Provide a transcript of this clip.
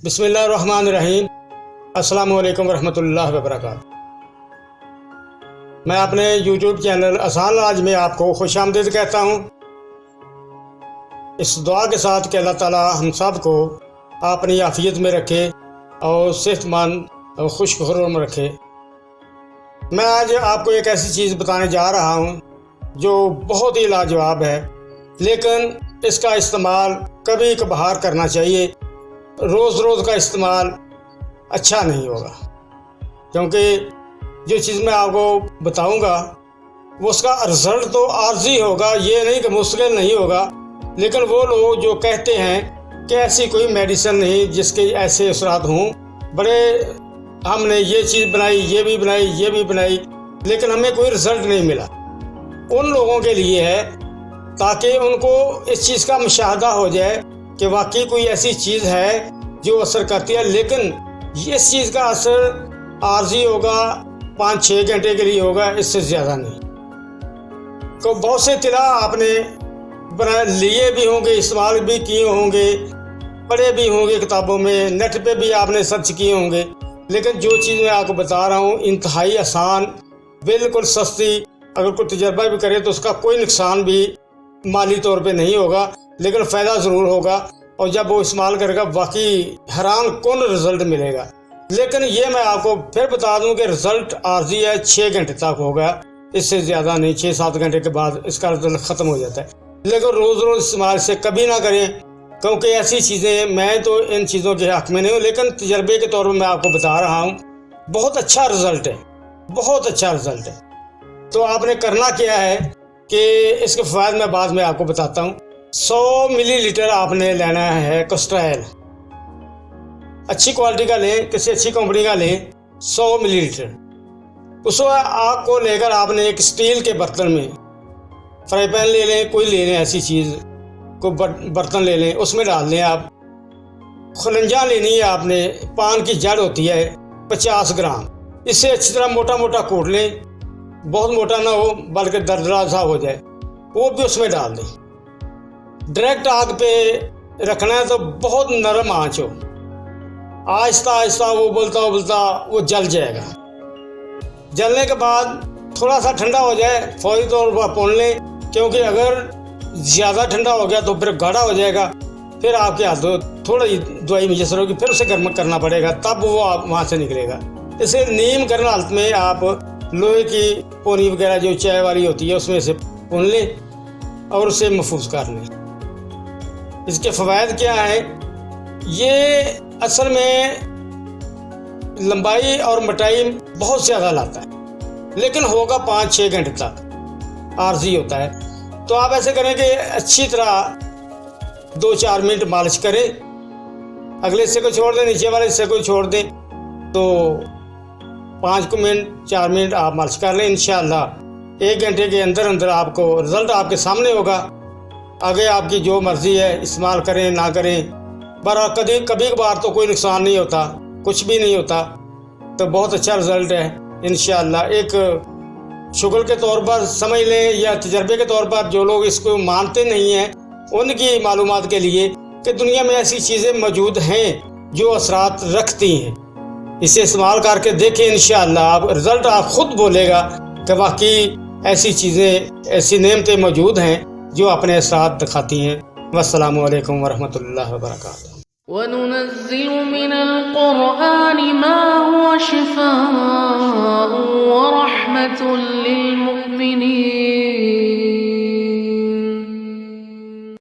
بسم اللہ الرحمن الرحیم۔ السلام علیکم ورحمۃ اللہ وبرکاتہ۔ میں اپنے یوٹیوب چینل آسان علاج میں آپ کو خوش آمدید کہتا ہوں، اس دعا کے ساتھ کہ اللہ تعالی ہم سب کو اپنی عافیت میں رکھے اور صحت مند اور خوش خرم رکھے۔ میں آج آپ کو ایک ایسی چیز بتانے جا رہا ہوں جو بہت ہی لاجواب ہے، لیکن اس کا استعمال کبھی کبھار کرنا چاہیے۔ روز روز کا استعمال اچھا نہیں ہوگا، کیونکہ جو چیز میں آپ کو بتاؤں گا وہ اس کا رزلٹ تو عارضی ہوگا، یہ نہیں کہ مستقل نہیں ہوگا، لیکن وہ لوگ جو کہتے ہیں کہ ایسی کوئی میڈیسن نہیں جس کے ایسے اثرات ہوں، بڑے ہم نے یہ چیز بنائی، یہ بھی بنائی، یہ بھی بنائی، لیکن ہمیں کوئی رزلٹ نہیں ملا، ان لوگوں کے لیے ہے تاکہ ان کو اس چیز کا مشاہدہ ہو جائے کہ واقعی کوئی ایسی چیز ہے جو اثر کرتی ہے، لیکن اس چیز کا اثر عارضی ہوگا، 5-6 گھنٹے کے لیے ہوگا، اس سے زیادہ نہیں۔ تو بہت سے اطلاع آپ نے لیے بھی ہوں گے، استعمال بھی کیے ہوں گے، پڑھے بھی ہوں گے کتابوں میں، نیٹ پہ بھی آپ نے سرچ کیے ہوں گے، لیکن جو چیز میں آپ کو بتا رہا ہوں انتہائی آسان، بالکل سستی، اگر کوئی تجربہ بھی کرے تو اس کا کوئی نقصان بھی مالی طور پہ نہیں ہوگا، لیکن فائدہ ضرور ہوگا، اور جب وہ استعمال کرے گا واقعی حیران کن رزلٹ ملے گا۔ لیکن یہ میں آپ کو پھر بتا دوں کہ رزلٹ عارضی ہے، 6 گھنٹے تک ہوگا، اس سے زیادہ نہیں، 6-7 گھنٹے کے بعد اس کا رزلٹ ختم ہو جاتا ہے، لیکن روز روز استعمال سے کبھی نہ کریں، کیونکہ ایسی چیزیں، میں تو ان چیزوں کے حق میں نہیں ہوں، لیکن تجربے کے طور پر میں آپ کو بتا رہا ہوں، بہت اچھا رزلٹ ہے، بہت اچھا رزلٹ ہے۔ تو آپ نے کرنا کیا ہے کہ اس کے فوائد میں بعد میں آپ کو بتاتا ہوں۔ 100 ملی لیٹر آپ نے لینا ہے کسٹرائل، اچھی کوالٹی کا لیں، کسی اچھی کمپنی کا لیں، 100 ملی لیٹر۔ اس کو آگ کو لے کر آپ نے ایک اسٹیل کے برتن میں، فرائی پین لے لیں، کوئی لے لیں ایسی چیز، کوئی برتن لے لیں، اس میں ڈال لیں آپ۔ خلنجاں لینی ہے آپ نے، پان کی جڑ ہوتی ہے 50 گرام، اس سے اچھی طرح موٹا موٹا کوٹ لیں، بہت موٹا نہ ہو بلکہ دردرا سا ہو جائے، وہ بھی اس میں ڈال دیں۔ ڈائریکٹ آگ پہ رکھنا ہے تو بہت نرم آنچ ہو، آہستہ آہستہ وہ ابلتا وہ جل جائے گا۔ جلنے کے بعد تھوڑا سا ٹھنڈا ہو جائے، فوری طور پر پون لیں، کیونکہ اگر زیادہ ٹھنڈا ہو گیا تو پھر گاڑھا ہو جائے گا، پھر آپ کے ہاتھوں تھوڑی دوائی میسر ہوگی، پھر اسے گرم کرنا پڑے گا، تب وہ آپ وہاں سے نکلے گا۔ اسے نیم گرم حالت میں آپ لوہے کی پونی وغیرہ جو چائے والی ہوتی ہے اس میں سے پون لیں اور اسے محفوظ کر لیں۔ اس کے فوائد کیا ہیں؟ یہ اصل میں لمبائی اور موٹائی بہت زیادہ لاتا ہے، لیکن ہوگا 5-6 گھنٹے تک، عارضی ہوتا ہے۔ تو آپ ایسے کریں کہ اچھی طرح 2-4 منٹ مالش کریں، اگلے حصے کو چھوڑ دیں، نیچے والے حصے کو چھوڑ دیں، تو 5 منٹ آپ مالش کر لیں، انشاءاللہ 1 گھنٹے کے اندر اندر آپ کو رزلٹ آپ کے سامنے ہوگا۔ آگے آپ کی جو مرضی ہے، استعمال کریں نہ کریں، کبھی کبھار تو کوئی نقصان نہیں ہوتا، کچھ بھی نہیں ہوتا، تو بہت اچھا رزلٹ ہے انشاءاللہ۔ ایک شغل کے طور پر سمجھ لیں یا تجربے کے طور پر جو لوگ اس کو مانتے نہیں ہیں ان کی معلومات کے لیے کہ دنیا میں ایسی چیزیں موجود ہیں جو اثرات رکھتی ہیں، اسے استعمال کر کے دیکھیں، انشاءاللہ آپ رزلٹ آپ خود بولے گا کہ واقعی ایسی چیزیں، ایسی نعمتیں موجود ہیں جو اپنے اثرات دکھاتی ہیں۔ والسلام علیکم ورحمۃ اللہ وبرکاتہ۔ وَنُنَزِّلُ مِنَ الْقُرْآنِ مَا هُوَ شِفَاءٌ وَرَحْمَةٌ